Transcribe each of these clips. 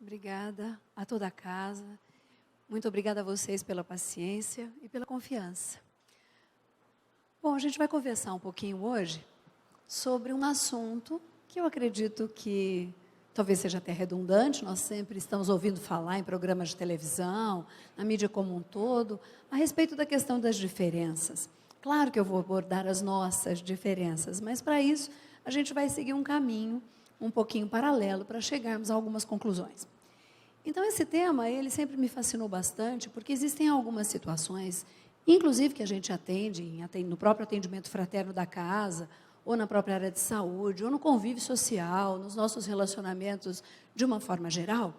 Obrigada a toda a casa. Muito obrigada a vocês pela paciência e pela confiança. Bom, a gente vai conversar um pouquinho hoje sobre um assunto que eu acredito que talvez seja até redundante. Nós sempre estamos ouvindo falar em programas de televisão, na mídia como um todo, a respeito da questão das diferenças. Claro que eu vou abordar as nossas diferenças, mas para isso a gente vai seguir um caminho um pouquinho paralelo para chegarmos a algumas conclusões. Então, esse tema, ele sempre me fascinou bastante, porque existem algumas situações, inclusive que a gente atende no próprio atendimento fraterno da casa, ou na própria área de saúde, ou no convívio social, nos nossos relacionamentos de uma forma geral,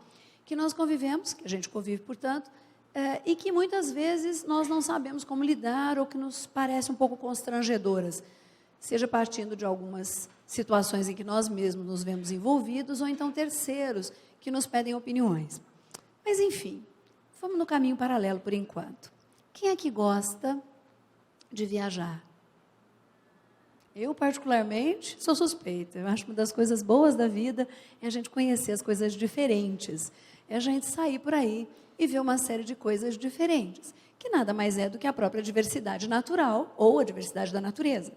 que nós convivemos, que a gente convive, portanto, e que muitas vezes nós não sabemos como lidar, ou que nos parecem um pouco constrangedoras, seja partindo de algumas situações em que nós mesmos nos vemos envolvidos, ou então terceiros que nos pedem opiniões. Mas, enfim, vamos no caminho paralelo por enquanto. Quem é que gosta de viajar? Eu, particularmente, sou suspeita. Eu acho que uma das coisas boas da vida é a gente conhecer as coisas diferentes. É a gente sair por aí e ver uma série de coisas diferentes, que nada mais é do que a própria diversidade natural ou a diversidade da natureza.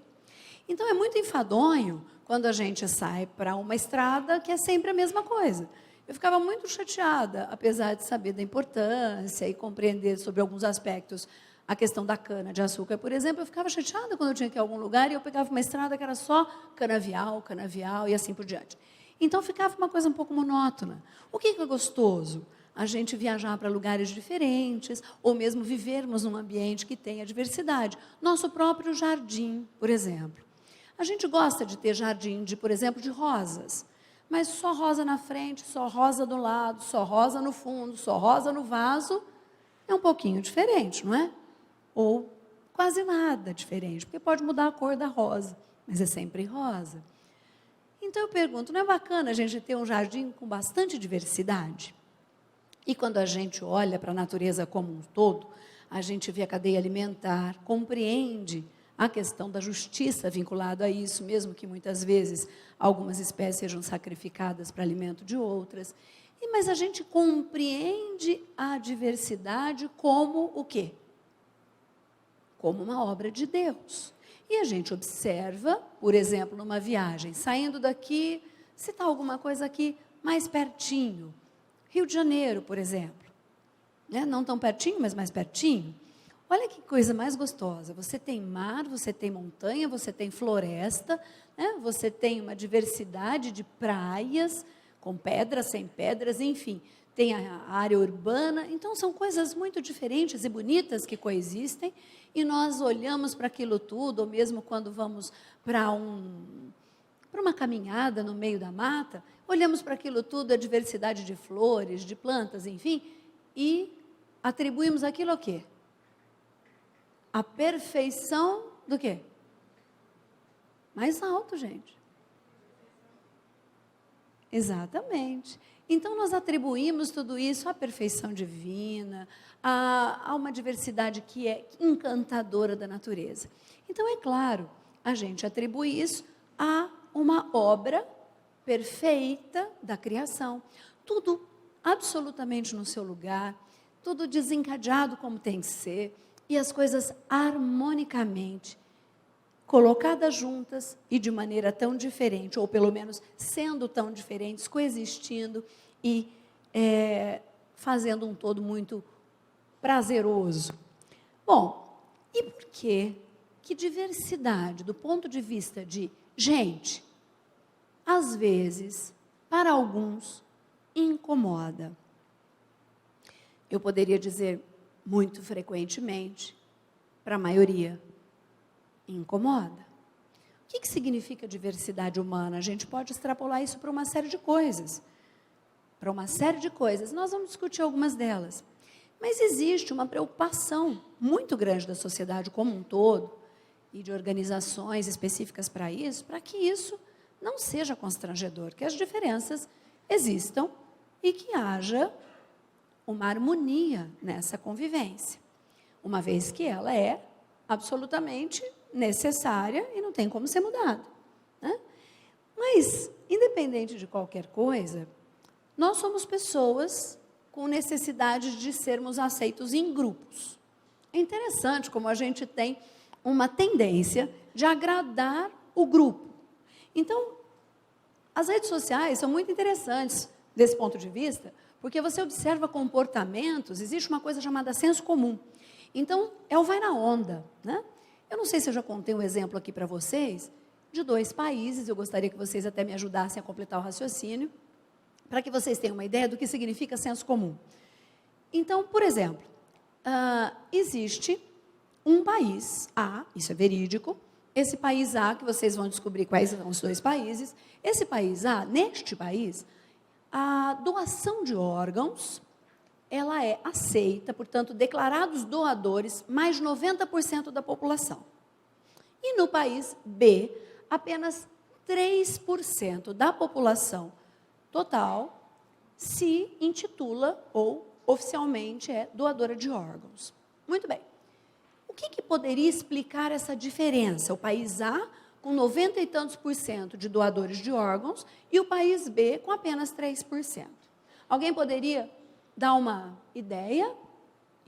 Então, é muito enfadonho quando a gente sai para uma estrada que é sempre a mesma coisa. Eu ficava muito chateada, apesar de saber da importância e compreender sobre alguns aspectos a questão da cana-de-açúcar, por exemplo. Eu ficava chateada quando eu tinha que ir a algum lugar e eu pegava uma estrada que era só canavial e assim por diante. Então, ficava uma coisa um pouco monótona. O que é gostoso? A gente viajar para lugares diferentes, ou mesmo vivermos num ambiente que tenha diversidade. Nosso próprio jardim, por exemplo. A gente gosta de ter jardim, por exemplo, de rosas. Mas só rosa na frente, só rosa do lado, só rosa no fundo, só rosa no vaso, é um pouquinho diferente, não é? Ou quase nada diferente, porque pode mudar a cor da rosa, mas é sempre rosa. Então eu pergunto, não é bacana a gente ter um jardim com bastante diversidade? E quando a gente olha para a natureza como um todo, a gente vê a cadeia alimentar, compreende a questão da justiça vinculada a isso, mesmo que muitas vezes algumas espécies sejam sacrificadas para alimento de outras. Mas a gente compreende a diversidade como o quê? Como uma obra de Deus. E a gente observa, por exemplo, numa viagem, saindo daqui, se está alguma coisa aqui mais pertinho. Rio de Janeiro, por exemplo. Né? Não tão pertinho, mas mais pertinho. Olha que coisa mais gostosa, você tem mar, você tem montanha, você tem floresta, né? Você tem uma diversidade de praias, com pedras, sem pedras, enfim, tem a área urbana. Então são coisas muito diferentes e bonitas que coexistem, e nós olhamos para aquilo tudo, ou mesmo quando vamos para uma caminhada no meio da mata, olhamos para aquilo tudo, a diversidade de flores, de plantas, enfim, e atribuímos aquilo ao quê? A perfeição do quê? Mais alto, gente. Exatamente. Então, nós atribuímos tudo isso à perfeição divina, a uma diversidade que é encantadora da natureza. Então, é claro, a gente atribui isso a uma obra perfeita da criação. Tudo absolutamente no seu lugar, tudo desencadeado como tem que ser, e as coisas harmonicamente colocadas juntas e de maneira tão diferente, ou pelo menos sendo tão diferentes, coexistindo e fazendo um todo muito prazeroso. Bom, e por que diversidade, do ponto de vista de gente, às vezes, para alguns, incomoda? Eu poderia dizer muito frequentemente, para a maioria, incomoda. O que significa diversidade humana? A gente pode extrapolar isso para uma série de coisas. Para uma série de coisas. Nós vamos discutir algumas delas. Mas existe uma preocupação muito grande da sociedade como um todo, e de organizações específicas para isso, para que isso não seja constrangedor, que as diferenças existam e que haja uma harmonia nessa convivência, uma vez que ela é absolutamente necessária e não tem como ser mudada, né? Mas, independente de qualquer coisa, nós somos pessoas com necessidade de sermos aceitos em grupos. É interessante como a gente tem uma tendência de agradar o grupo. Então, as redes sociais são muito interessantes desse ponto de vista, porque você observa comportamentos, existe uma coisa chamada senso comum. Então, é o vai na onda, né? Eu não sei se eu já contei um exemplo aqui para vocês, de 2 países, eu gostaria que vocês até me ajudassem a completar o raciocínio, para que vocês tenham uma ideia do que significa senso comum. Então, por exemplo, existe um país A, isso é verídico, esse país A, que vocês vão descobrir quais são os 2 países, esse país A, neste país, a doação de órgãos, ela é aceita, portanto, declarados doadores, mais de 90% da população. E no país B, apenas 3% da população total se intitula ou oficialmente é doadora de órgãos. Muito bem. O que poderia explicar essa diferença? O país A com 90 e tantos por cento de doadores de órgãos e o país B com apenas 3%. Alguém poderia dar uma ideia,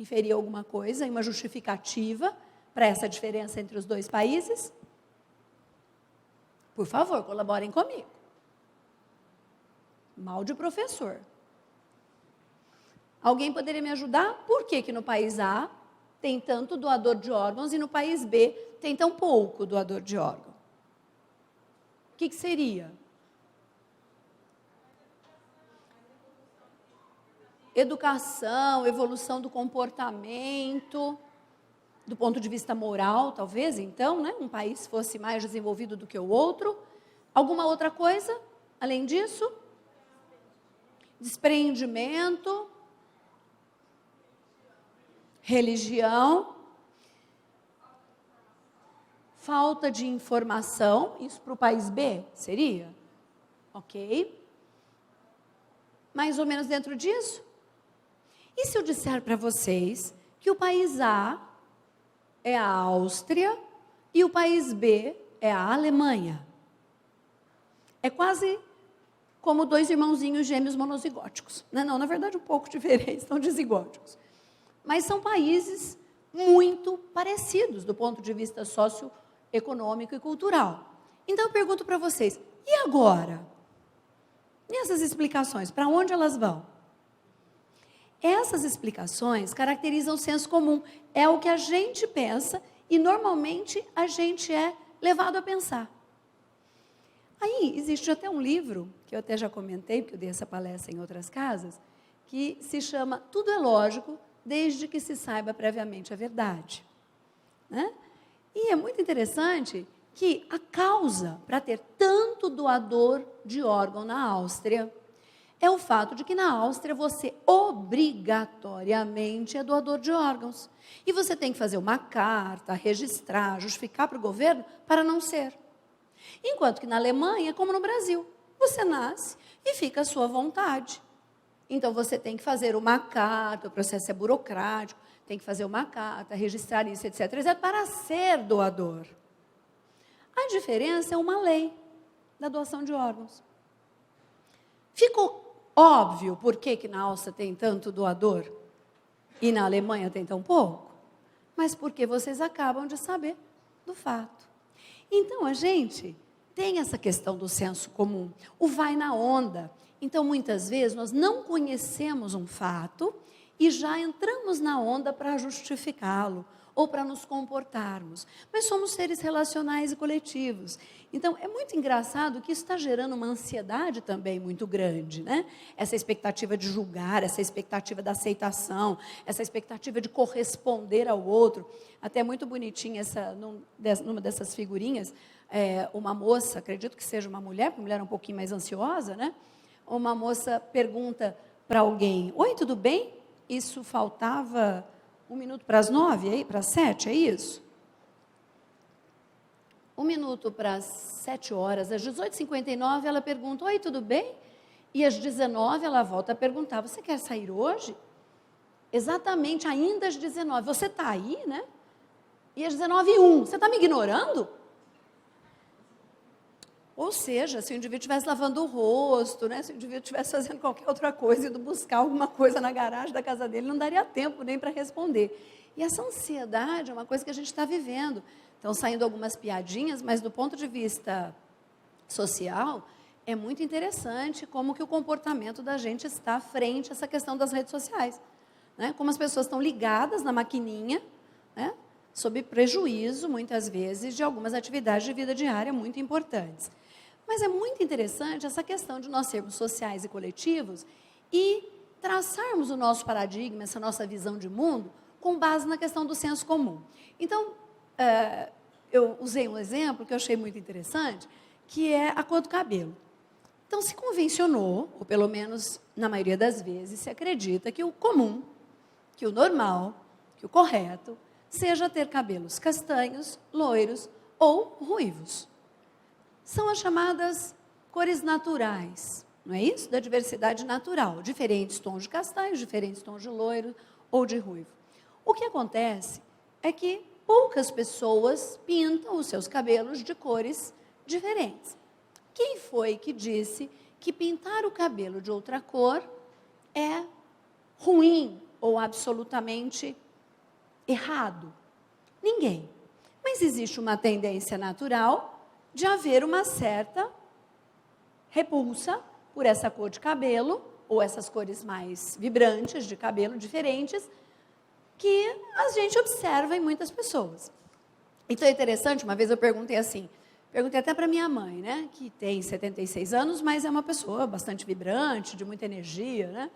inferir alguma coisa, uma justificativa para essa diferença entre os 2 países? Por favor, colaborem comigo. Mal de professor. Alguém poderia me ajudar? Por que no país A tem tanto doador de órgãos e no país B tem tão pouco doador de órgão? O que seria? Educação, evolução do comportamento, do ponto de vista moral, talvez, então, né? Um país fosse mais desenvolvido do que o outro. Alguma outra coisa, além disso? Desprendimento, religião, falta de informação, isso para o país B seria? Ok. Mais ou menos dentro disso? E se eu disser para vocês que o país A é a Áustria e o país B é a Alemanha? É quase como 2 irmãozinhos gêmeos monozigóticos. Não, na verdade, um pouco diferentes, são dizigóticos. Mas são países muito parecidos do ponto de vista socioeconômico e cultural. Então, eu pergunto para vocês, e agora? E essas explicações, para onde elas vão? Essas explicações caracterizam o senso comum. É o que a gente pensa e, normalmente, a gente é levado a pensar. Aí, existe até um livro, que eu até já comentei, porque eu dei essa palestra em outras casas, que se chama Tudo é Lógico, desde que se saiba previamente a verdade. Né? E é muito interessante que a causa para ter tanto doador de órgão na Áustria é o fato de que na Áustria você obrigatoriamente é doador de órgãos. E você tem que fazer uma carta, registrar, justificar para o governo para não ser. Enquanto que na Alemanha, como no Brasil, você nasce e fica à sua vontade. Então você tem que fazer uma carta, o processo é burocrático, tem que fazer uma carta, registrar isso, etc., etc., para ser doador. A diferença é uma lei da doação de órgãos. Ficou óbvio por que na Áustria tem tanto doador e na Alemanha tem tão pouco? Mas porque vocês acabam de saber do fato. Então, a gente tem essa questão do senso comum, o vai na onda. Então, muitas vezes, nós não conhecemos um fato e já entramos na onda para justificá-lo ou para nos comportarmos. Mas somos seres relacionais e coletivos. Então, é muito engraçado que isso está gerando uma ansiedade também muito grande, né? Essa expectativa de julgar, essa expectativa da aceitação, essa expectativa de corresponder ao outro. Até muito bonitinha numa dessas figurinhas, uma moça, acredito que seja uma mulher, porque a mulher é um pouquinho mais ansiosa, né? Uma moça pergunta para alguém, oi, tudo bem? Isso faltava 1 minuto para as 9, para as 7, é isso? 1 minuto para as 7 horas, às 18h59, ela pergunta, oi, tudo bem? E às 19 ela volta a perguntar, você quer sair hoje? Exatamente, ainda às 19, você está aí, né? E às 19h01, você está me ignorando? Ou seja, se o indivíduo estivesse lavando o rosto, né, se o indivíduo estivesse fazendo qualquer outra coisa, indo buscar alguma coisa na garagem da casa dele, não daria tempo nem para responder. E essa ansiedade é uma coisa que a gente está vivendo. Estão saindo algumas piadinhas, mas do ponto de vista social, é muito interessante como que o comportamento da gente está frente a essa questão das redes sociais. Né? Como as pessoas estão ligadas na maquininha, né? Sob prejuízo, muitas vezes, de algumas atividades de vida diária muito importantes. Mas é muito interessante essa questão de nós sermos sociais e coletivos e traçarmos o nosso paradigma, essa nossa visão de mundo, com base na questão do senso comum. Então, eu usei um exemplo que eu achei muito interessante, que é a cor do cabelo. Então, se convencionou, ou pelo menos na maioria das vezes, se acredita que o comum, que o normal, que o correto, seja ter cabelos castanhos, loiros ou ruivos. São as chamadas cores naturais, não é isso? Da diversidade natural, diferentes tons de castanhos, diferentes tons de loiro ou de ruivo. O que acontece é que poucas pessoas pintam os seus cabelos de cores diferentes. Quem foi que disse que pintar o cabelo de outra cor é ruim ou absolutamente errado? Ninguém. Mas existe uma tendência natural de haver uma certa repulsa por essa cor de cabelo, ou essas cores mais vibrantes de cabelo, diferentes, que a gente observa em muitas pessoas. Então é interessante, uma vez eu perguntei assim, perguntei até para minha mãe, né, que tem 76 anos, mas é uma pessoa bastante vibrante, de muita energia, né?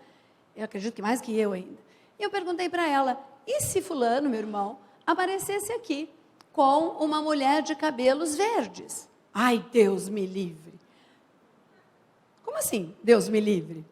Eu acredito que mais que eu ainda. E eu perguntei para ela, e se fulano, meu irmão, aparecesse aqui com uma mulher de cabelos verdes? Ai, Deus me livre. Como assim, Deus me livre?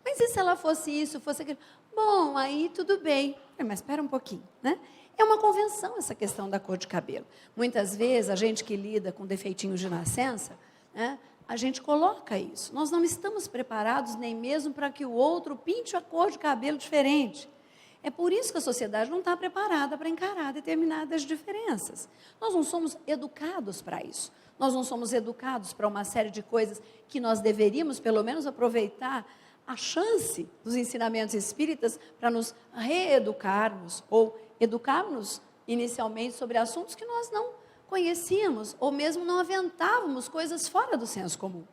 Mas e se ela fosse isso, fosse aquilo? Bom, aí tudo bem. Mas espera um pouquinho, né? É uma convenção essa questão da cor de cabelo. Muitas vezes, a gente que lida com defeitinhos de nascença, né, a gente coloca isso. Nós não estamos preparados nem mesmo para que o outro pinte a cor de cabelo diferente. É por isso que a sociedade não está preparada para encarar determinadas diferenças. Nós não somos educados para isso. Nós não somos educados para uma série de coisas que nós deveríamos, pelo menos, aproveitar a chance dos ensinamentos espíritas para nos reeducarmos ou educarmos inicialmente sobre assuntos que nós não conhecíamos ou mesmo não aventávamos coisas fora do senso comum.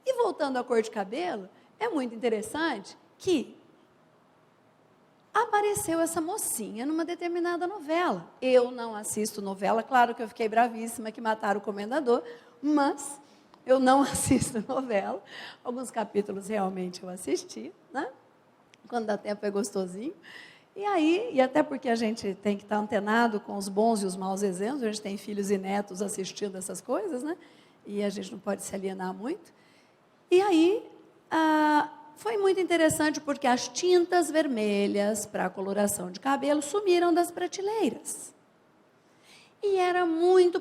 E voltando à cor de cabelo, é muito interessante que apareceu essa mocinha numa determinada novela. Eu não assisto novela, claro que eu fiquei bravíssima que mataram o comendador, mas eu não assisto novela. Alguns capítulos realmente eu assisti, né? Quando dá tempo é gostosinho. E aí, e até porque a gente tem que estar antenado com os bons e os maus exemplos, a gente tem filhos e netos assistindo essas coisas, né? E a gente não pode se alienar muito. E aí, foi muito interessante porque as tintas vermelhas para a coloração de cabelo sumiram das prateleiras. E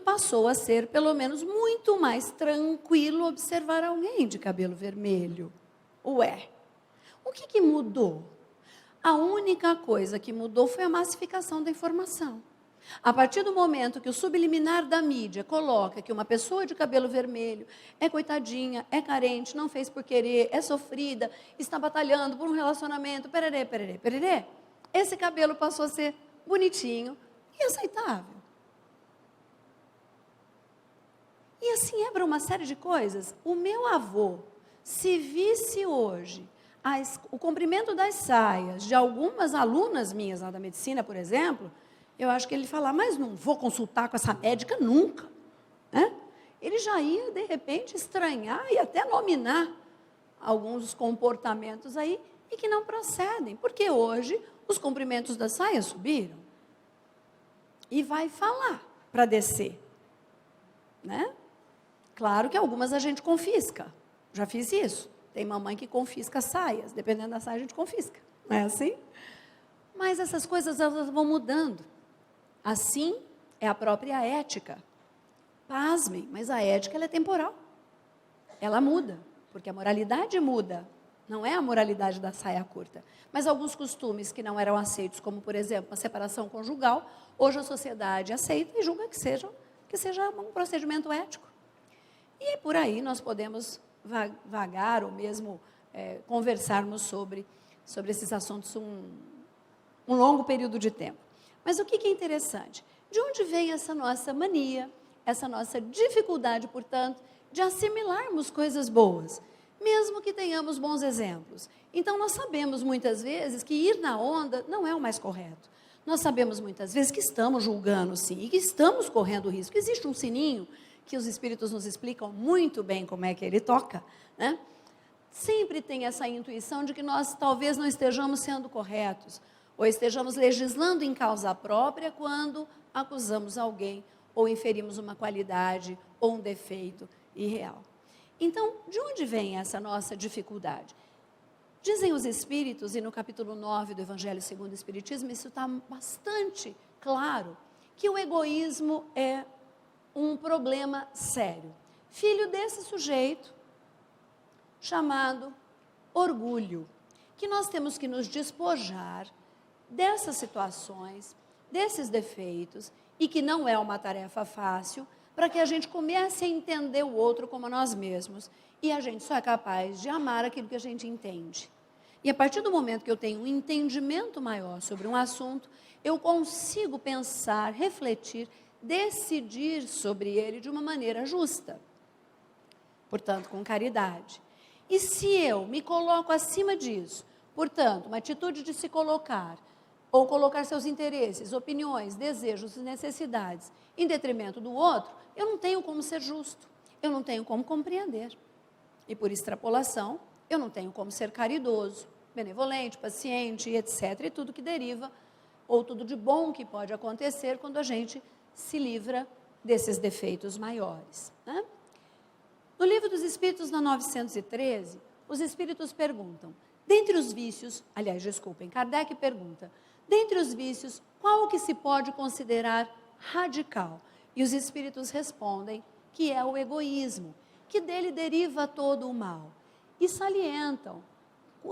passou a ser, pelo menos, muito mais tranquilo observar alguém de cabelo vermelho. Ué, o que mudou? A única coisa que mudou foi a massificação da informação. A partir do momento que o subliminar da mídia coloca que uma pessoa de cabelo vermelho é coitadinha, é carente, não fez por querer, é sofrida, está batalhando por um relacionamento, pererê, pererê, pererê, esse cabelo passou a ser bonitinho e aceitável. E assim é para uma série de coisas. O meu avô, se visse hoje o comprimento das saias de algumas alunas minhas lá da medicina, por exemplo, eu acho que ele falar, mas não vou consultar com essa médica nunca. Né? Ele já ia, de repente, estranhar e até nominar alguns comportamentos aí e que não procedem, porque hoje os comprimentos das saias subiram. E vai falar para descer. Né? Claro que algumas a gente confisca. Já fiz isso. Tem mamãe que confisca saias. Dependendo da saia, a gente confisca. Não é assim? Mas essas coisas elas vão mudando. Assim é a própria ética. Pasmem, mas a ética ela é temporal. Ela muda, porque a moralidade muda. Não é a moralidade da saia curta. Mas alguns costumes que não eram aceitos, como, por exemplo, a separação conjugal, hoje a sociedade aceita e julga que seja um procedimento ético. E por aí nós podemos vagar ou mesmo conversarmos sobre esses assuntos um longo período de tempo. Mas o que é interessante? De onde vem essa nossa mania, essa nossa dificuldade, portanto, de assimilarmos coisas boas, mesmo que tenhamos bons exemplos? Então, nós sabemos muitas vezes que ir na onda não é o mais correto. Nós sabemos muitas vezes que estamos julgando, sim, e que estamos correndo risco. Existe um sininho que os espíritos nos explicam muito bem como é que ele toca, né? Sempre tem essa intuição de que nós talvez não estejamos sendo corretos, ou estejamos legislando em causa própria quando acusamos alguém, ou inferimos uma qualidade ou um defeito irreal. Então, de onde vem essa nossa dificuldade? Dizem os Espíritos, e no capítulo 9 do Evangelho segundo o Espiritismo, isso está bastante claro, que o egoísmo é um problema sério. Filho desse sujeito, chamado orgulho, que nós temos que nos despojar dessas situações, desses defeitos, e que não é uma tarefa fácil, para que a gente comece a entender o outro como nós mesmos, e a gente só é capaz de amar aquilo que a gente entende. E a partir do momento que eu tenho um entendimento maior sobre um assunto, eu consigo pensar, refletir, decidir sobre ele de uma maneira justa, portanto, com caridade. E se eu me coloco acima disso, portanto, uma atitude de se colocar, ou colocar seus interesses, opiniões, desejos e necessidades em detrimento do outro, eu não tenho como ser justo, eu não tenho como compreender. E por extrapolação, eu não tenho como ser caridoso, benevolente, paciente, etc. E tudo que deriva, ou tudo de bom que pode acontecer quando a gente se livra desses defeitos maiores, né? No Livro dos Espíritos, na 913, os Espíritos perguntam, dentre os vícios, Kardec pergunta, dentre os vícios, qual o que se pode considerar radical? E os Espíritos respondem que é o egoísmo, que dele deriva todo o mal. E salientam,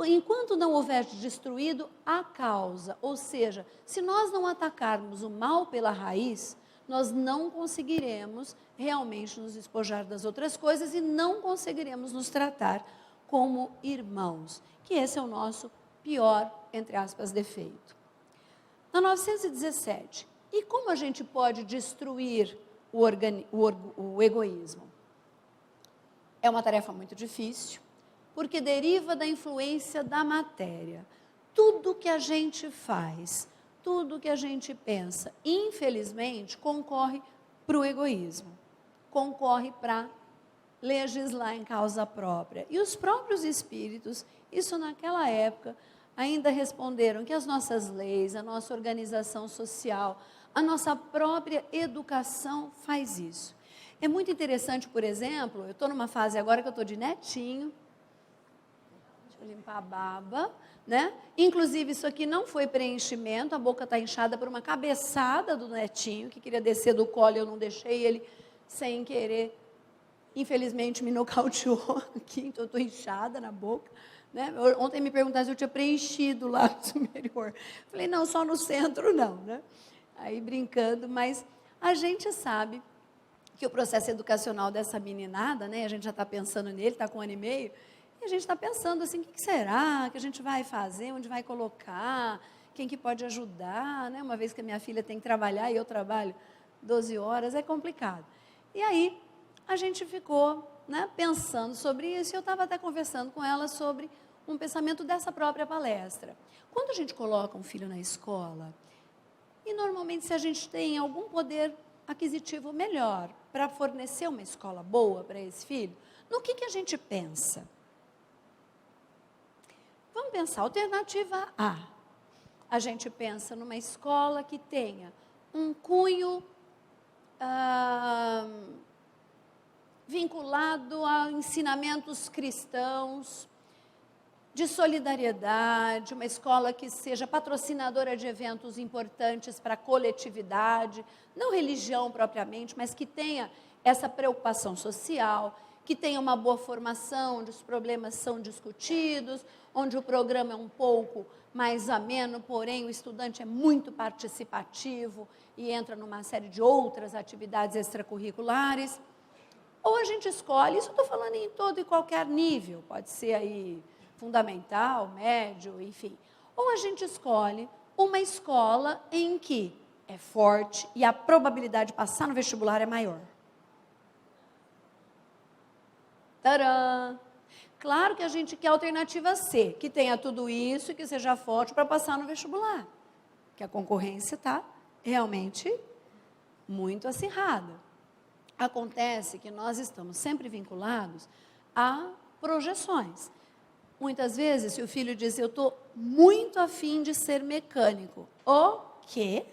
enquanto não houver destruído a causa, ou seja, se nós não atacarmos o mal pela raiz, nós não conseguiremos realmente nos despojar das outras coisas e não conseguiremos nos tratar como irmãos, que esse é o nosso pior, entre aspas, defeito. Na 917, e como a gente pode destruir o egoísmo? É uma tarefa muito difícil, porque deriva da influência da matéria. Tudo que a gente faz, tudo que a gente pensa, infelizmente, concorre para o egoísmo, concorre para legislar em causa própria. E os próprios espíritos, isso naquela época, ainda responderam que as nossas leis, a nossa organização social, a nossa própria educação faz isso. É muito interessante, por exemplo, eu estou numa fase agora que eu estou de netinho, deixa eu limpar a baba, né? Inclusive isso aqui não foi preenchimento, a boca está inchada por uma cabeçada do netinho, que queria descer do colo e eu não deixei, ele sem querer, infelizmente me nocauteou aqui, então eu estou inchada na boca, né? Ontem me perguntaram se eu tinha preenchido lá no superior, falei não, só no centro não, né? Aí brincando, mas a gente sabe que o processo educacional dessa meninada, né, a gente já está pensando nele, está com 1 ano e meio, e a gente está pensando assim, o que será que a gente vai fazer, onde vai colocar, quem que pode ajudar, né? Uma vez que a minha filha tem que trabalhar e eu trabalho 12 horas, é complicado. E aí, a gente ficou, né, pensando sobre isso, e eu estava até conversando com ela sobre um pensamento dessa própria palestra. Quando a gente coloca um filho na escola, e normalmente se a gente tem algum poder aquisitivo melhor para fornecer uma escola boa para esse filho, no que a gente pensa? Vamos pensar, alternativa A. A gente pensa numa escola que tenha um cunho vinculado a ensinamentos cristãos, de solidariedade, uma escola que seja patrocinadora de eventos importantes para a coletividade, não religião propriamente, mas que tenha essa preocupação social, que tenha uma boa formação, onde os problemas são discutidos, onde o programa é um pouco mais ameno, porém o estudante é muito participativo e entra numa série de outras atividades extracurriculares. Ou a gente escolhe, isso eu estou falando em todo e qualquer nível, pode ser aí fundamental, médio, enfim. Ou a gente escolhe uma escola em que é forte e a probabilidade de passar no vestibular é maior. Tcharam! Claro que a gente quer a alternativa C, que tenha tudo isso e que seja forte para passar no vestibular. Que a concorrência está realmente muito acirrada. Acontece que nós estamos sempre vinculados a projeções. Muitas vezes, se o filho diz, eu estou muito afim de ser mecânico. O quê?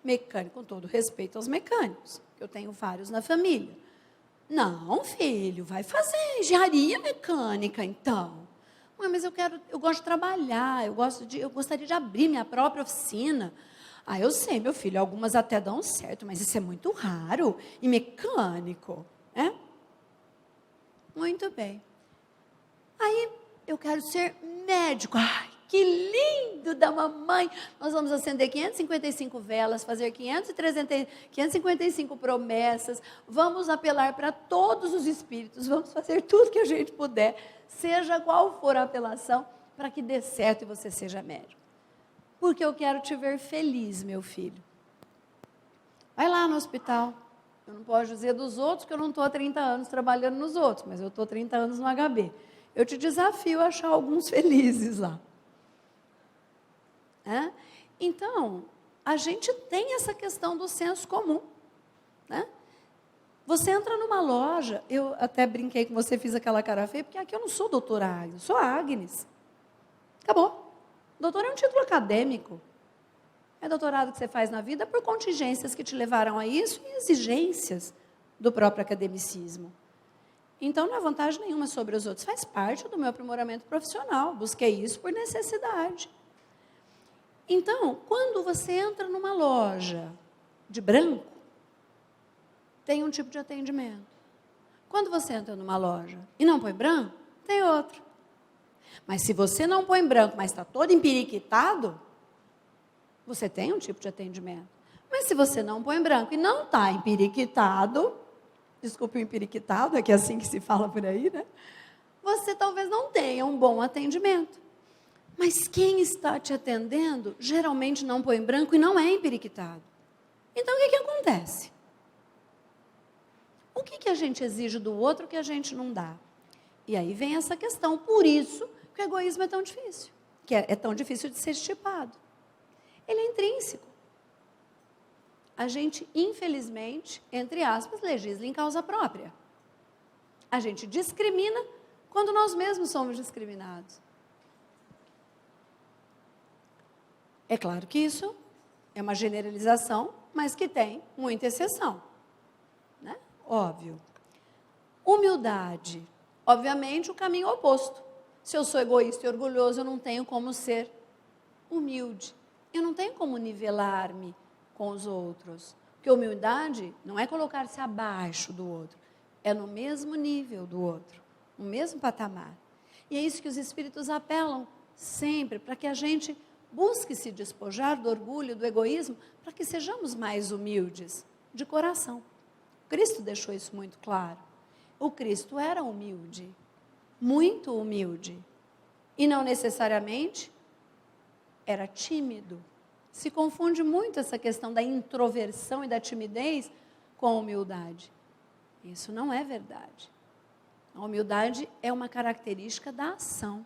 Mecânico, com todo respeito aos mecânicos, que eu tenho vários na família. Não, filho, vai fazer engenharia mecânica, então. Mãe, mas eu gosto de trabalhar, eu gostaria de abrir minha própria oficina. Ah, eu sei, meu filho, algumas até dão certo, mas isso é muito raro. E mecânico, né? Muito bem. Aí, eu quero ser médico. Ai, que lindo da mamãe. Nós vamos acender 555 velas, fazer 555 promessas. Vamos apelar para todos os espíritos. Vamos fazer tudo que a gente puder, seja qual for a apelação, para que dê certo e você seja médico. Porque eu quero te ver feliz, meu filho. Vai lá no hospital. Eu não posso dizer dos outros, que eu não estou há 30 anos trabalhando nos outros, mas eu estou 30 anos no HB. Eu te desafio a achar alguns felizes lá. Então, a gente tem essa questão do senso comum. Né? Você entra numa loja, eu até brinquei com você, fiz aquela cara feia, porque aqui eu não sou doutora Agnes, eu sou a Agnes. Acabou. Doutor é um título acadêmico. É doutorado que você faz na vida por contingências que te levaram a isso e exigências do próprio academicismo. Então, não há vantagem nenhuma sobre os outros. Faz parte do meu aprimoramento profissional. Busquei isso por necessidade. Então, quando você entra numa loja de branco, tem um tipo de atendimento. Quando você entra numa loja e não põe branco, tem outro. Mas se você não põe branco, mas está todo empiriquitado, você tem um tipo de atendimento. Mas se você não põe branco e não está empiriquitado, desculpe o empiriquitado, é que é assim que se fala por aí, né? Você talvez não tenha um bom atendimento. Mas quem está te atendendo, geralmente não põe branco e não é empiriquitado. Então, o que acontece? O que a gente exige do outro que a gente não dá? E aí vem essa questão. Por isso que o egoísmo é tão difícil. Que é tão difícil de ser estipado. Ele é intrínseco. A gente, infelizmente, entre aspas, legisla em causa própria. A gente discrimina quando nós mesmos somos discriminados. É claro que isso é uma generalização, mas que tem muita exceção. Né? Óbvio. Humildade. Obviamente, o caminho oposto. Se eu sou egoísta e orgulhoso, eu não tenho como ser humilde. Eu não tenho como nivelar-me com os outros. Porque humildade não é colocar-se abaixo do outro. É no mesmo nível do outro. No mesmo patamar. E é isso que os espíritos apelam sempre, para que a gente busque se despojar do orgulho, do egoísmo, para que sejamos mais humildes, de coração. Cristo deixou isso muito claro. O Cristo era humilde, muito humilde, e não necessariamente era tímido. Se confunde muito essa questão da introversão e da timidez com a humildade. Isso não é verdade. A humildade é uma característica da ação.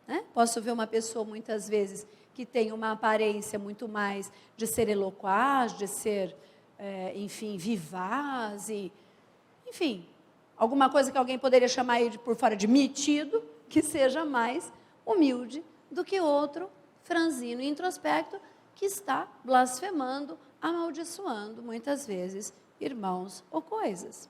Né? Posso ver uma pessoa, muitas vezes, que tem uma aparência muito mais de ser eloquaz, de ser, enfim, vivaz, e, enfim, alguma coisa que alguém poderia chamar aí por fora de metido, que seja mais humilde do que outro franzino e introspecto que está blasfemando, amaldiçoando, muitas vezes, irmãos ou coisas.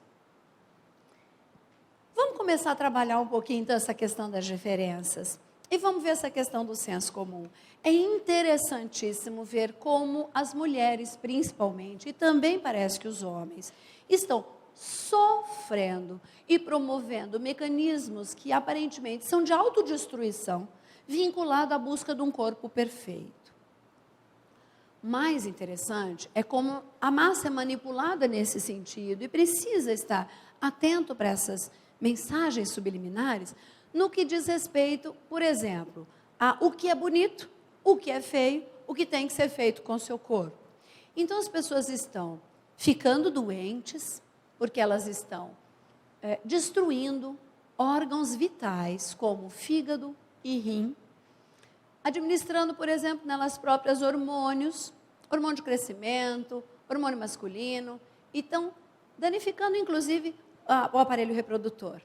Vamos começar a trabalhar um pouquinho, então, essa questão das referências. E vamos ver essa questão do senso comum. É interessantíssimo ver como as mulheres, principalmente, e também parece que os homens, estão sofrendo e promovendo mecanismos que aparentemente são de autodestruição, vinculado à busca de um corpo perfeito. Mais interessante é como a massa é manipulada nesse sentido e precisa estar atento para essas mensagens subliminares no que diz respeito, por exemplo, a o que é bonito, o que é feio, o que tem que ser feito com o seu corpo. Então as pessoas estão ficando doentes porque elas estão destruindo órgãos vitais como fígado e rim, administrando, por exemplo, nelas próprias hormônios, hormônio de crescimento, hormônio masculino, e estão danificando, inclusive, o aparelho reprodutor.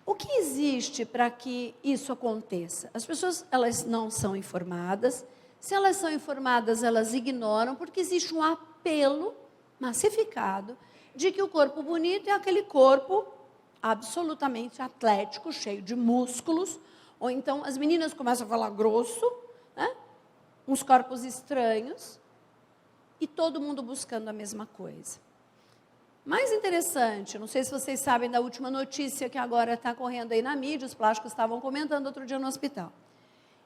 O que existe para que isso aconteça? As pessoas, elas não são informadas. Se elas são informadas, elas ignoram, porque existe um apelo massificado de que o corpo bonito é aquele corpo absolutamente atlético, cheio de músculos, ou então as meninas começam a falar grosso, né? Uns corpos estranhos, e todo mundo buscando a mesma coisa. Mais interessante, não sei se vocês sabem da última notícia que agora está correndo aí na mídia, os plásticos estavam comentando outro dia no hospital.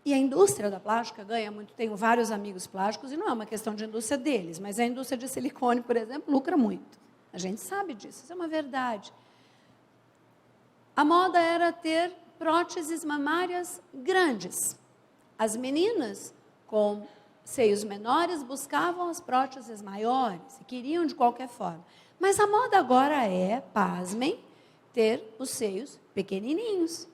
E a indústria da plástica ganha muito, tenho vários amigos plásticos, e não é uma questão de indústria deles, mas a indústria de silicone, por exemplo, lucra muito. A gente sabe disso, isso é uma verdade. A moda era ter próteses mamárias grandes. As meninas com seios menores buscavam as próteses maiores, e queriam de qualquer forma. Mas a moda agora é, pasmem, ter os seios pequenininhos.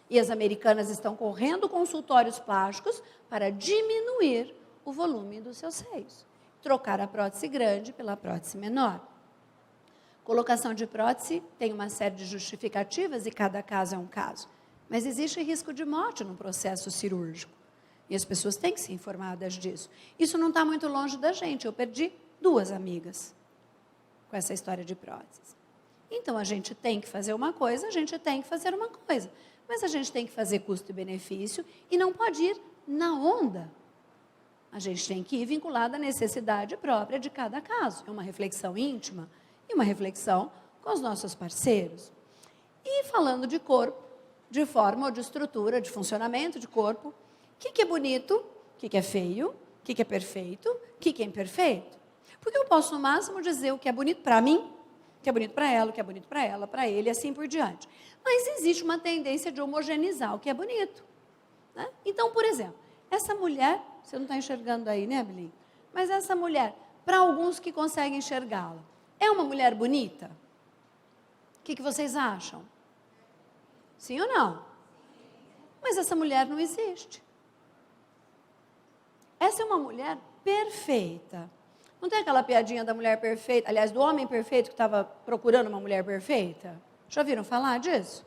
E as americanas estão correndo consultórios plásticos para diminuir o volume dos seus seios. Trocar a prótese grande pela prótese menor. Colocação de prótese tem uma série de justificativas e cada caso é um caso. Mas existe risco de morte no processo cirúrgico. E as pessoas têm que ser informadas disso. Isso não está muito longe da gente. Eu perdi 2 amigas com essa história de próteses. Então, a gente tem que fazer uma coisa, a gente tem que fazer uma coisa. Mas a gente tem que fazer custo e benefício e não pode ir na onda. A gente tem que ir vinculado à necessidade própria de cada caso. É uma reflexão íntima e uma reflexão com os nossos parceiros. E falando de corpo, de forma ou de estrutura, de funcionamento de corpo, o que é bonito, o que é feio, o que é perfeito, o que é imperfeito. Porque eu posso, no máximo, dizer o que é bonito para mim, o que é bonito para ela, o que é bonito para ela, para ele, e assim por diante. Mas existe uma tendência de homogeneizar o que é bonito. Né? Então, por exemplo, essa mulher, você não está enxergando aí, né, Belinha? Mas essa mulher, para alguns que conseguem enxergá-la, é uma mulher bonita? O que vocês acham? Sim ou não? Mas essa mulher não existe. Essa é uma mulher perfeita. Não tem aquela piadinha da mulher perfeita, aliás, do homem perfeito que estava procurando uma mulher perfeita? Já ouviram falar disso?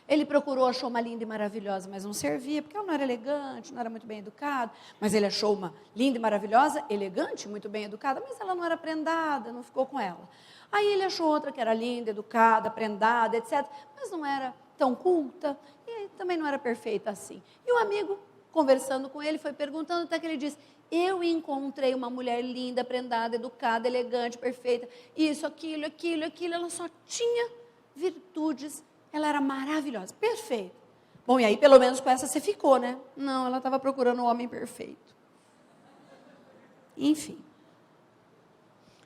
Ele procurou, achou uma linda e maravilhosa, mas não servia, porque ela não era elegante, não era muito bem educada. Mas ele achou uma linda e maravilhosa, elegante, muito bem educada, mas ela não era prendada, não ficou com ela. Aí ele achou outra que era linda, educada, prendada, etc., mas não era tão culta, e também não era perfeita assim. E o amigo, conversando com ele, foi perguntando, até que ele disse: eu encontrei uma mulher linda, prendada, educada, elegante, perfeita, isso, aquilo, ela só tinha virtudes, ela era maravilhosa, perfeita. Bom, e aí pelo menos com essa você ficou, né? Não, ela estava procurando um homem perfeito. Enfim.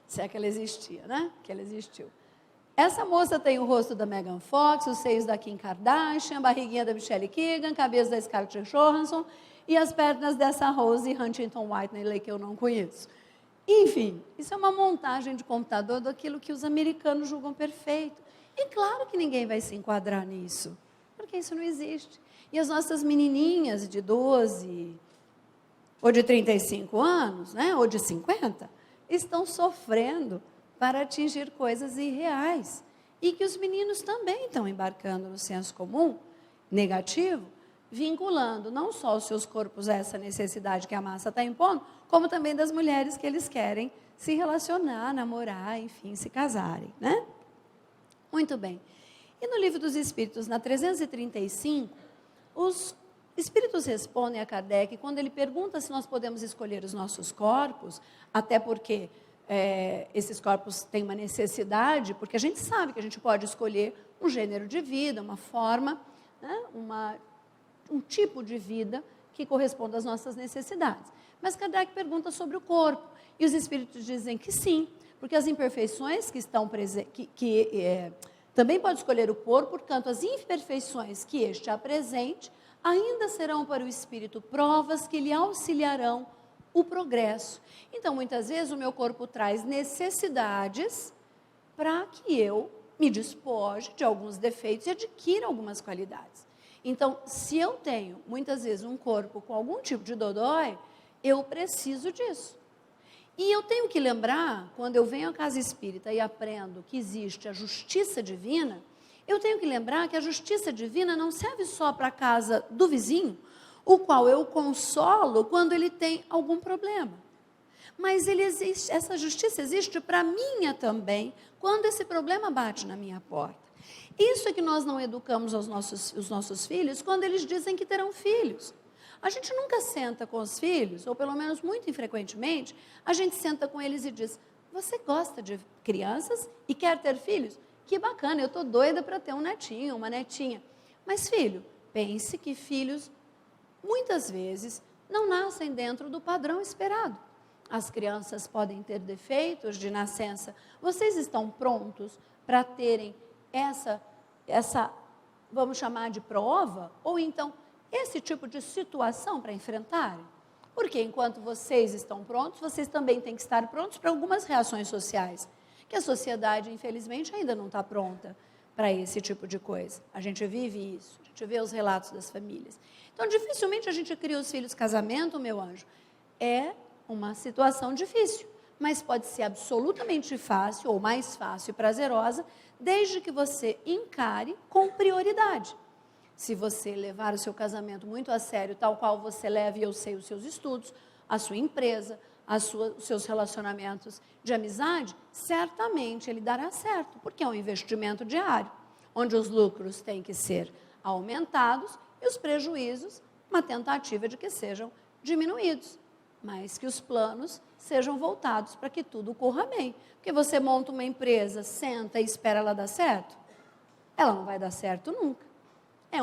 Se é que ela existia, né? Que ela existiu. Essa moça tem o rosto da Megan Fox, os seios da Kim Kardashian, a barriguinha da Michelle Keegan, a cabeça da Scarlett Johansson e as pernas dessa Rose Huntington Whiteley que eu não conheço. Enfim, isso é uma montagem de computador daquilo que os americanos julgam perfeito. E claro que ninguém vai se enquadrar nisso, porque isso não existe. E as nossas menininhas de 12 ou de 35 anos, né, ou de 50, estão sofrendo para atingir coisas irreais. E que os meninos também estão embarcando no senso comum negativo, vinculando não só os seus corpos a essa necessidade que a massa está impondo, como também das mulheres que eles querem se relacionar, namorar, enfim, se casarem, né? Muito bem. E no Livro dos Espíritos, na 335, os Espíritos respondem a Kardec quando ele pergunta se nós podemos escolher os nossos corpos, até porque esses corpos têm uma necessidade, porque a gente sabe que a gente pode escolher um gênero de vida, uma forma, né, um tipo de vida que corresponda às nossas necessidades. Mas Kardec pergunta sobre o corpo, e os Espíritos dizem que sim, Porque as imperfeições que estão presentes, também pode escolher o pôr, portanto, as imperfeições que este apresente, ainda serão para o espírito provas que lhe auxiliarão o progresso. Então, muitas vezes, o meu corpo traz necessidades para que eu me despoje de alguns defeitos e adquira algumas qualidades. Então, se eu tenho, muitas vezes, um corpo com algum tipo de dodói, eu preciso disso. E eu tenho que lembrar, quando eu venho à casa espírita e aprendo que existe a justiça divina, eu tenho que lembrar que a justiça divina não serve só para a casa do vizinho, o qual eu consolo quando ele tem algum problema. Mas essa justiça existe para a minha também, quando esse problema bate na minha porta. Isso é que nós não educamos os nossos filhos quando eles dizem que terão filhos. A gente nunca senta com os filhos, ou pelo menos muito infrequentemente, a gente senta com eles e diz: você gosta de crianças e quer ter filhos? Que bacana, eu estou doida para ter um netinho, uma netinha. Mas filho, pense que filhos, muitas vezes, não nascem dentro do padrão esperado. As crianças podem ter defeitos de nascença. Vocês estão prontos para terem essa, vamos chamar de prova? Ou então, esse tipo de situação para enfrentarem? Porque enquanto vocês estão prontos, vocês também têm que estar prontos para algumas reações sociais. Que a sociedade, infelizmente, ainda não está pronta para esse tipo de coisa. A gente vive isso, a gente vê os relatos das famílias. Então, dificilmente a gente cria os filhos. Casamento, meu anjo, é uma situação difícil, mas pode ser absolutamente fácil, ou mais fácil e prazerosa, desde que você encare com prioridade. Se você levar o seu casamento muito a sério, tal qual você leva, e eu sei, os seus estudos, a sua empresa, os seus relacionamentos de amizade, certamente ele dará certo, porque é um investimento diário, onde os lucros têm que ser aumentados e os prejuízos, uma tentativa de que sejam diminuídos, mas que os planos sejam voltados para que tudo corra bem. Porque você monta uma empresa, senta e espera ela dar certo, ela não vai dar certo nunca. É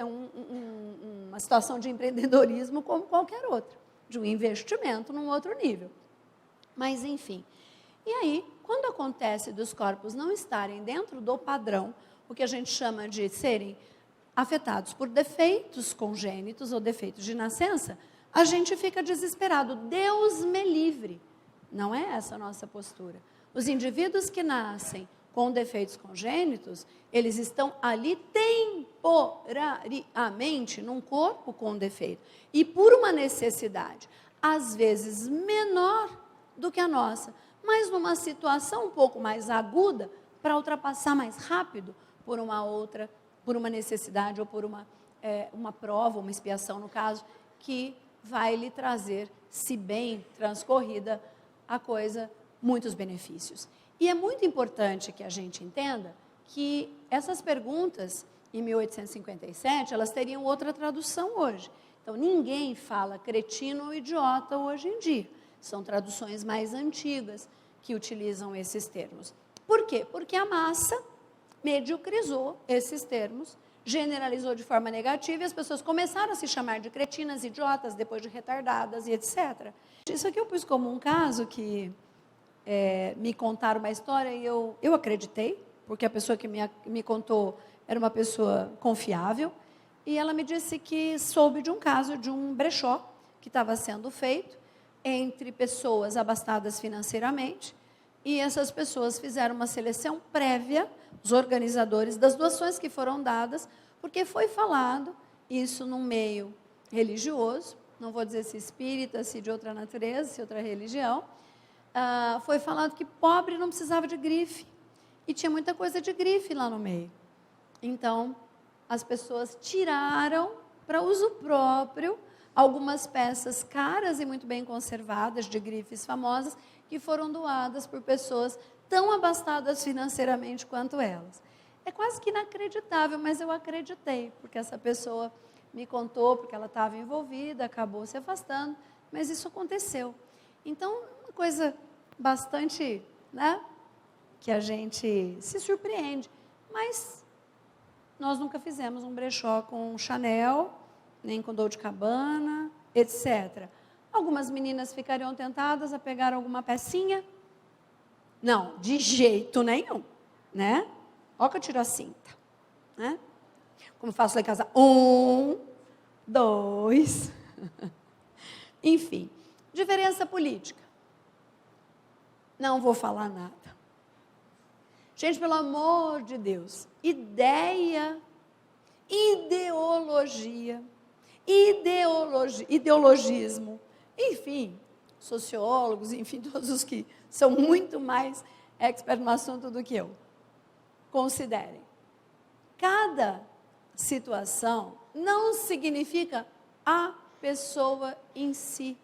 uma situação de empreendedorismo como qualquer outra, de um investimento num outro nível. Mas, enfim. E aí, quando acontece dos corpos não estarem dentro do padrão, o que a gente chama de serem afetados por defeitos congênitos ou defeitos de nascença, a gente fica desesperado. Deus me livre. Não é essa a nossa postura. Os indivíduos que nascem com defeitos congênitos, eles estão ali temporariamente num corpo com defeito. E por uma necessidade, às vezes menor do que a nossa, mas numa situação um pouco mais aguda, para ultrapassar mais rápido por uma necessidade ou por uma prova, uma expiação, no caso, que vai lhe trazer, se bem transcorrida a coisa, muitos benefícios. E é muito importante que a gente entenda que essas perguntas, em 1857, elas teriam outra tradução hoje. Então, ninguém fala cretino ou idiota hoje em dia. São traduções mais antigas que utilizam esses termos. Por quê? Porque a massa mediocrizou esses termos, generalizou de forma negativa e as pessoas começaram a se chamar de cretinas, idiotas, depois de retardadas e etc. Isso aqui eu pus como um caso que me contaram uma história e eu acreditei, porque a pessoa que me contou era uma pessoa confiável, e ela me disse que soube de um caso de um brechó que estava sendo feito entre pessoas abastadas financeiramente, e essas pessoas fizeram uma seleção prévia, os organizadores, das doações que foram dadas, porque foi falado isso num meio religioso, não vou dizer se espírita, se de outra natureza, se outra religião, foi falado que pobre não precisava de grife, e tinha muita coisa de grife lá no meio. Então, as pessoas tiraram para uso próprio algumas peças caras e muito bem conservadas, de grifes famosas, que foram doadas por pessoas tão abastadas financeiramente quanto elas. É quase que inacreditável, mas eu acreditei, porque essa pessoa me contou, porque ela estava envolvida, acabou se afastando, mas isso aconteceu. Então, uma coisa bastante, que a gente se surpreende, mas nós nunca fizemos um brechó com Chanel, nem com Dolce & Gabbana, etc. Algumas meninas ficariam tentadas a pegar alguma pecinha, Não, de jeito nenhum, né? Ó que eu tiro a cinta, né? Como faço lá em casa, 1, 2, enfim. Diferença política. Não vou falar nada. Gente, pelo amor de Deus, ideologia, ideologismo, enfim, sociólogos, enfim, todos os que são muito mais expert no assunto do que eu. Considerem, cada situação não significa a pessoa em si.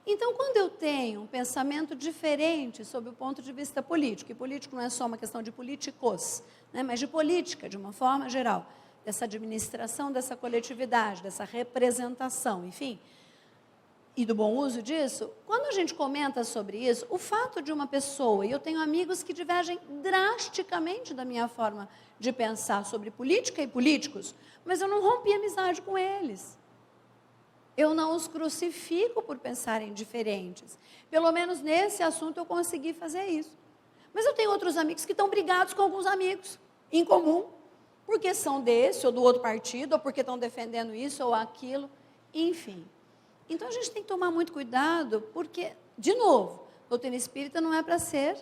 Então, quando eu tenho um pensamento diferente sobre o ponto de vista político, e político não é só uma questão de políticos, né, mas de política, de uma forma geral, dessa administração, dessa coletividade, dessa representação, enfim, e do bom uso disso, quando a gente comenta sobre isso, o fato de uma pessoa, e eu tenho amigos que divergem drasticamente da minha forma de pensar sobre política e políticos, mas eu não rompi amizade com eles. Eu não os crucifico por pensarem diferentes. Pelo menos nesse assunto eu consegui fazer isso. Mas eu tenho outros amigos que estão brigados com alguns amigos em comum, porque são desse ou do outro partido, ou porque estão defendendo isso ou aquilo, enfim. Então a gente tem que tomar muito cuidado, porque, de novo, a doutrina espírita não é para ser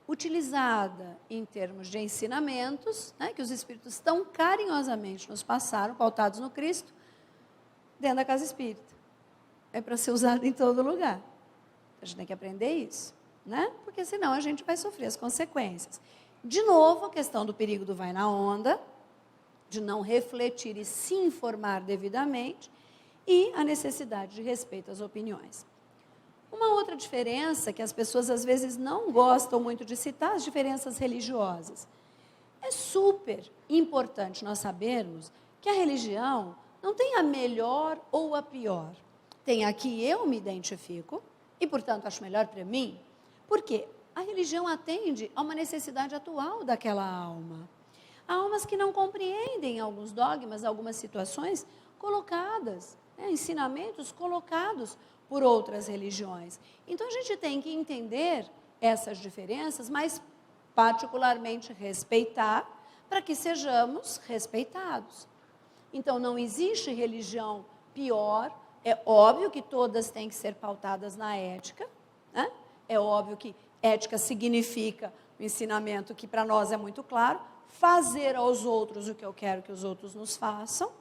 utilizada em termos de ensinamentos, né, que os espíritos tão carinhosamente nos passaram, pautados no Cristo, dentro da casa espírita. É para ser usado em todo lugar. A gente tem que aprender isso, né? Porque senão a gente vai sofrer as consequências. De novo, a questão do perigo do vai na onda, de não refletir e se informar devidamente, e a necessidade de respeito às opiniões. Uma outra diferença que as pessoas às vezes não gostam muito de citar, as diferenças religiosas. É super importante nós sabermos que a religião não tem a melhor ou a pior. Tem a que eu me identifico e, portanto, acho melhor para mim, porque a religião atende a uma necessidade atual daquela alma. Há almas que não compreendem alguns dogmas, algumas situações colocadas, né, ensinamentos colocados por outras religiões. Então, a gente tem que entender essas diferenças, mas particularmente respeitar, para que sejamos respeitados. Então, não existe religião pior. É óbvio que todas têm que ser pautadas na ética, né? É óbvio que ética significa o ensinamento que para nós é muito claro, fazer aos outros o que eu quero que os outros nos façam.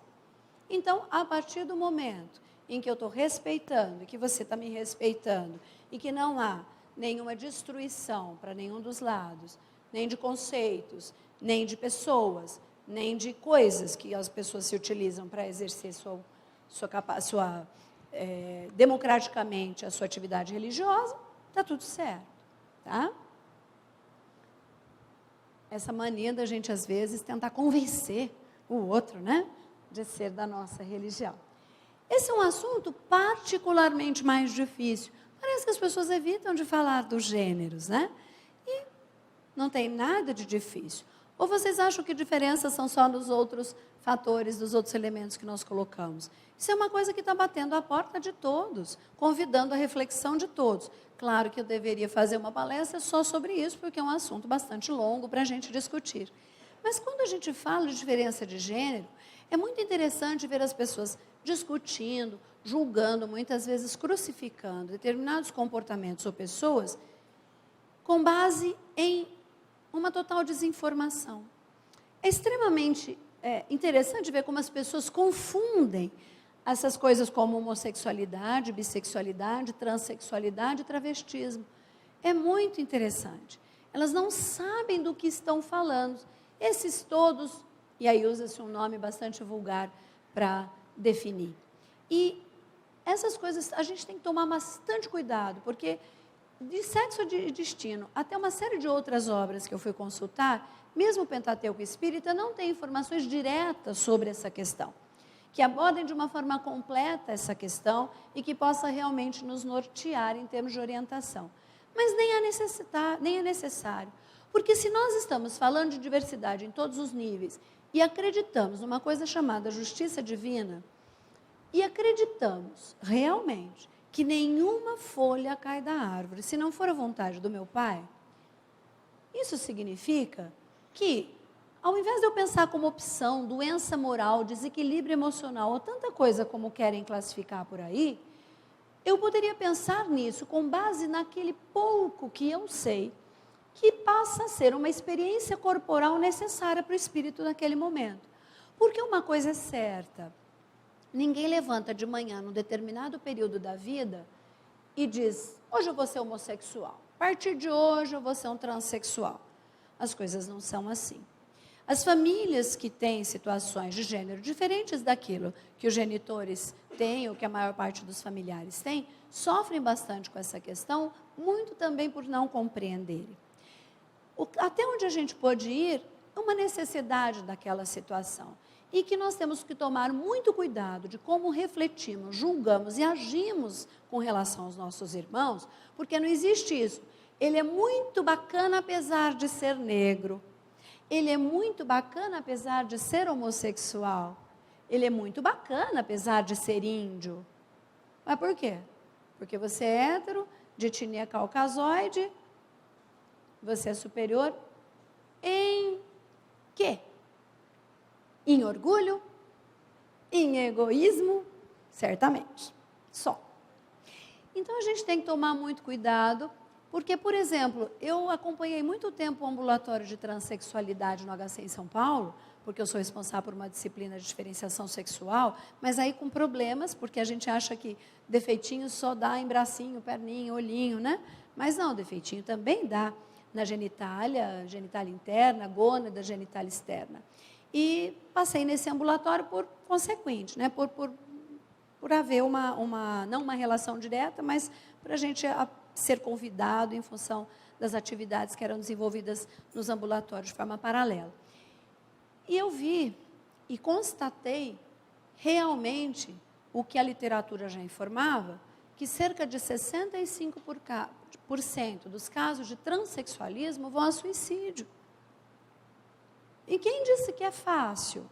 Então, a partir do momento em que eu estou respeitando, e que você está me respeitando, e que não há nenhuma destruição para nenhum dos lados, nem de conceitos, nem de pessoas, nem de coisas que as pessoas se utilizam para exercer democraticamente a sua atividade religiosa, está tudo certo, tá? Essa mania da gente, às vezes, tentar convencer o outro, né, de ser da nossa religião. Esse é um assunto particularmente mais difícil. Parece que as pessoas evitam de falar dos gêneros, né? E não tem nada de difícil. Ou vocês acham que diferenças são só nos outros fatores, dos outros elementos que nós colocamos? Isso é uma coisa que está batendo a porta de todos, convidando a reflexão de todos. Claro que eu deveria fazer uma palestra só sobre isso, porque é um assunto bastante longo para a gente discutir. Mas quando a gente fala de diferença de gênero, é muito interessante ver as pessoas discutindo, julgando, muitas vezes crucificando determinados comportamentos ou pessoas com base em uma total desinformação. É extremamente interessante ver como as pessoas confundem essas coisas como homossexualidade, bissexualidade, transexualidade e travestismo. É muito interessante. Elas não sabem do que estão falando. Esses todos, e aí usa-se um nome bastante vulgar para definir. E essas coisas a gente tem que tomar bastante cuidado, porque de Sexo e Destino até uma série de outras obras que eu fui consultar, mesmo o Pentateuco Espírita não tem informações diretas sobre essa questão, que abordem de uma forma completa essa questão e que possa realmente nos nortear em termos de orientação. Mas nem é necessário, porque se nós estamos falando de diversidade em todos os níveis e acreditamos numa coisa chamada justiça divina, e acreditamos realmente que nenhuma folha cai da árvore, se não for a vontade do meu Pai, Isso significa que, ao invés de eu pensar como opção, doença moral, desequilíbrio emocional ou tanta coisa como querem classificar por aí, eu poderia pensar nisso com base naquele pouco que eu sei, que passa a ser uma experiência corporal necessária para o espírito naquele momento. Porque uma coisa é certa, ninguém levanta de manhã num determinado período da vida e diz, hoje eu vou ser homossexual, a partir de hoje eu vou ser um transexual. As coisas não são assim. As famílias que têm situações de gênero diferentes daquilo que os genitores têm, ou que a maior parte dos familiares tem, sofrem bastante com essa questão, muito também por não compreenderem. Até onde a gente pode ir, é uma necessidade daquela situação. E que nós temos que tomar muito cuidado de como refletimos, julgamos e agimos com relação aos nossos irmãos, porque não existe isso. Ele é muito bacana apesar de ser negro. Ele é muito bacana apesar de ser homossexual. Ele é muito bacana apesar de ser índio. Mas por quê? Porque você é hétero, de etnia caucasoide, você é superior em quê? Em orgulho, em egoísmo, certamente, só. Então a gente tem que tomar muito cuidado, porque, por exemplo, eu acompanhei muito tempo o ambulatório de transexualidade no HC em São Paulo, porque eu sou responsável por uma disciplina de diferenciação sexual, mas aí com problemas, porque a gente acha que defeitinho só dá em bracinho, perninha, olhinho, né? Mas não, defeitinho também dá na genitália interna, gônada genital externa. E passei nesse ambulatório por consequente, né? Por haver não uma relação direta, mas para a gente ser convidado em função das atividades que eram desenvolvidas nos ambulatórios de forma paralela. E eu vi e constatei realmente o que a literatura já informava, que cerca de 65% dos casos de transexualismo vão a suicídio. E quem disse que é fácil?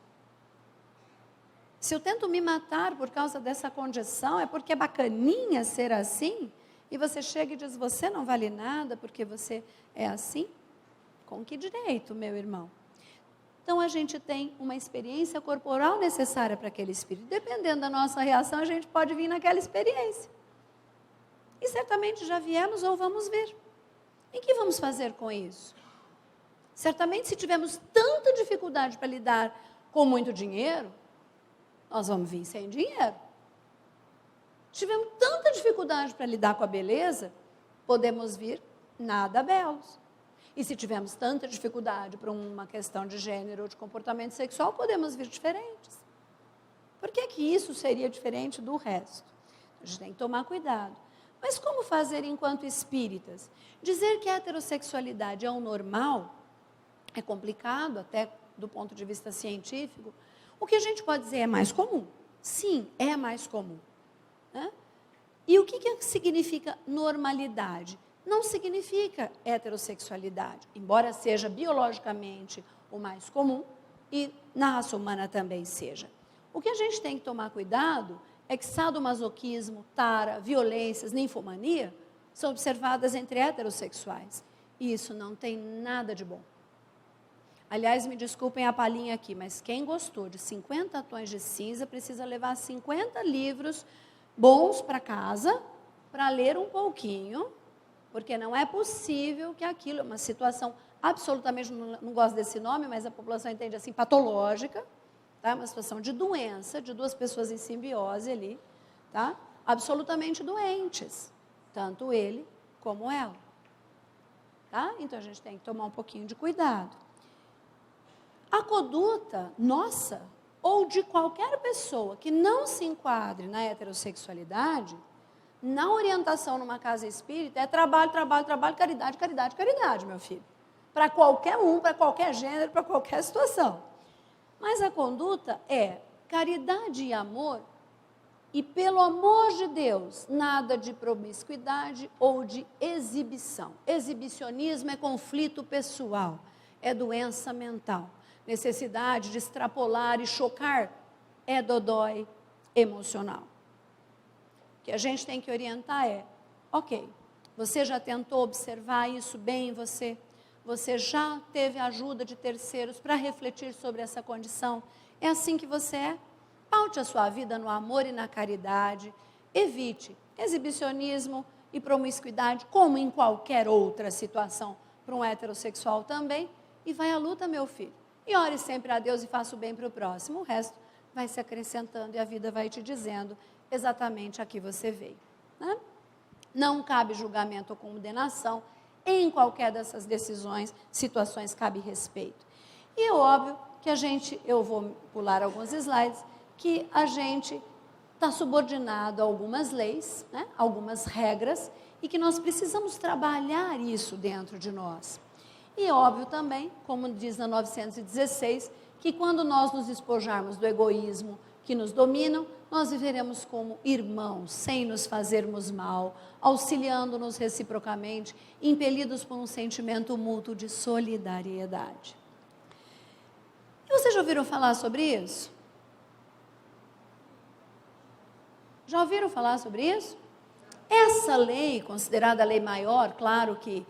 Se eu tento me matar por causa dessa condição, é porque é bacaninha ser assim? E você chega e diz, você não vale nada porque você é assim? Com que direito, meu irmão? Então, a gente tem uma experiência corporal necessária para aquele espírito. Dependendo da nossa reação, a gente pode vir naquela experiência. E certamente já viemos ou vamos vir. E o que vamos fazer com isso? Certamente, se tivermos tanta dificuldade para lidar com muito dinheiro, nós vamos vir sem dinheiro. Tivemos tanta dificuldade para lidar com a beleza, podemos vir nada belos. E se tivermos tanta dificuldade para uma questão de gênero ou de comportamento sexual, podemos vir diferentes. Por que que isso seria diferente do resto? A gente tem que tomar cuidado. Mas como fazer enquanto espíritas? Dizer que a heterossexualidade é o normal é complicado, até do ponto de vista científico. O que a gente pode dizer é mais comum. Sim, é mais comum. Né? E o que significa normalidade? Não significa heterossexualidade, embora seja biologicamente o mais comum e na raça humana também seja. O que a gente tem que tomar cuidado é que sadomasoquismo, tara, violências, ninfomania são observadas entre heterossexuais. E isso não tem nada de bom. Aliás, me desculpem a palhinha aqui, mas quem gostou de 50 tons de cinza precisa levar 50 livros bons para casa, para ler um pouquinho, porque não é possível que aquilo é uma situação absolutamente, não gosto desse nome, mas a população entende assim, patológica, tá? Uma situação de doença, de duas pessoas em simbiose ali, tá? Absolutamente doentes, tanto ele como ela. Tá? Então, a gente tem que tomar um pouquinho de cuidado. A conduta nossa, ou de qualquer pessoa que não se enquadre na heterossexualidade, na orientação numa casa espírita, é trabalho, trabalho, trabalho, caridade, caridade, caridade, meu filho. Para qualquer um, para qualquer gênero, para qualquer situação. Mas a conduta é caridade e amor, e pelo amor de Deus, nada de promiscuidade ou de exibição. Exibicionismo é conflito pessoal, é doença mental. Necessidade de extrapolar e chocar é dodói emocional. O que a gente tem que orientar é, ok, você já tentou observar isso bem em você? Você já teve a ajuda de terceiros para refletir sobre essa condição? É assim que você é? Paute a sua vida no amor e na caridade. Evite exibicionismo e promiscuidade, como em qualquer outra situação, para um heterossexual também. E vai à luta, meu filho. E ore sempre a Deus e faça o bem para o próximo. O resto vai se acrescentando e a vida vai te dizendo exatamente a que você veio, né? Não cabe julgamento ou condenação. Em qualquer dessas decisões, situações, cabe respeito. E é óbvio que eu vou pular alguns slides, que a gente está subordinado a algumas leis, né, algumas regras, e que nós precisamos trabalhar isso dentro de nós. E é óbvio também, como diz na 916, que quando nós nos despojarmos do egoísmo que nos dominam, nós viveremos como irmãos, sem nos fazermos mal, auxiliando-nos reciprocamente, impelidos por um sentimento mútuo de solidariedade. E vocês já ouviram falar sobre isso? Já ouviram falar sobre isso? Essa lei, considerada a lei maior, claro que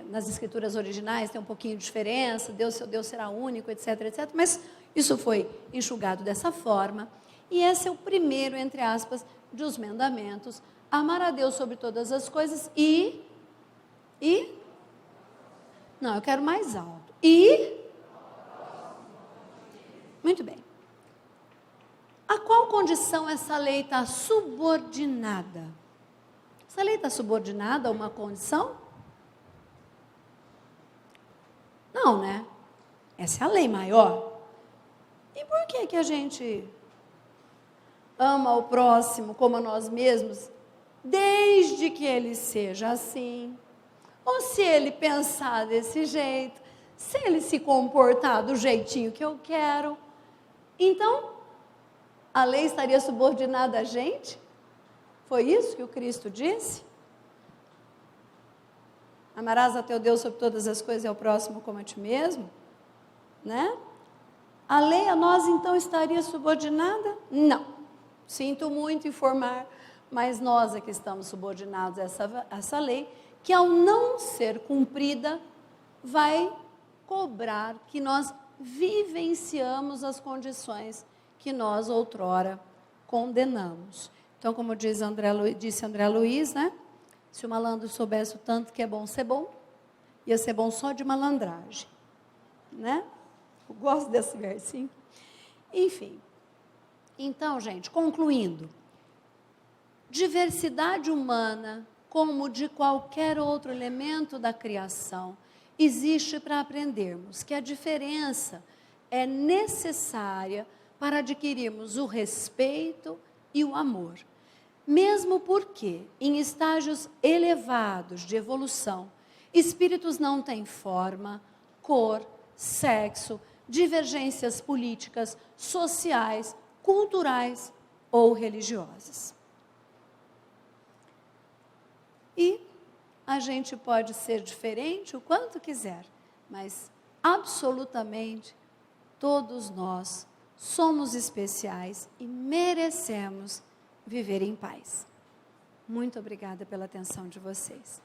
nas escrituras originais tem um pouquinho de diferença, seu Deus será único, etc, etc, mas isso foi enxugado dessa forma. E esse é o primeiro, entre aspas, dos mandamentos: amar a Deus sobre todas as coisas não, eu quero mais alto. Muito bem. A qual condição essa lei está subordinada? Essa lei está subordinada a uma condição? Não, né? Essa é a lei maior. E por que a gente ama o próximo como a nós mesmos, desde que ele seja assim? Ou se ele pensar desse jeito, se ele se comportar do jeitinho que eu quero, então a lei estaria subordinada a gente? Foi isso que o Cristo disse? Amarás a teu Deus sobre todas as coisas e ao próximo como a ti mesmo, né? A lei a nós então estaria subordinada? Não. Sinto muito informar, mas nós é que estamos subordinados a essa lei, que ao não ser cumprida, vai cobrar que nós vivenciamos as condições que nós outrora condenamos. Então, como disse André Luiz, né? Se o malandro soubesse o tanto que é bom ser bom, ia ser bom só de malandragem, né? Eu gosto desse versinho. Enfim. Então, gente, concluindo, diversidade humana, como de qualquer outro elemento da criação, existe para aprendermos que a diferença é necessária para adquirirmos o respeito e o amor. Mesmo porque, em estágios elevados de evolução, espíritos não têm forma, cor, sexo, divergências políticas, sociais, culturais ou religiosas. E a gente pode ser diferente o quanto quiser, mas absolutamente todos nós somos especiais e merecemos viver em paz. Muito obrigada pela atenção de vocês.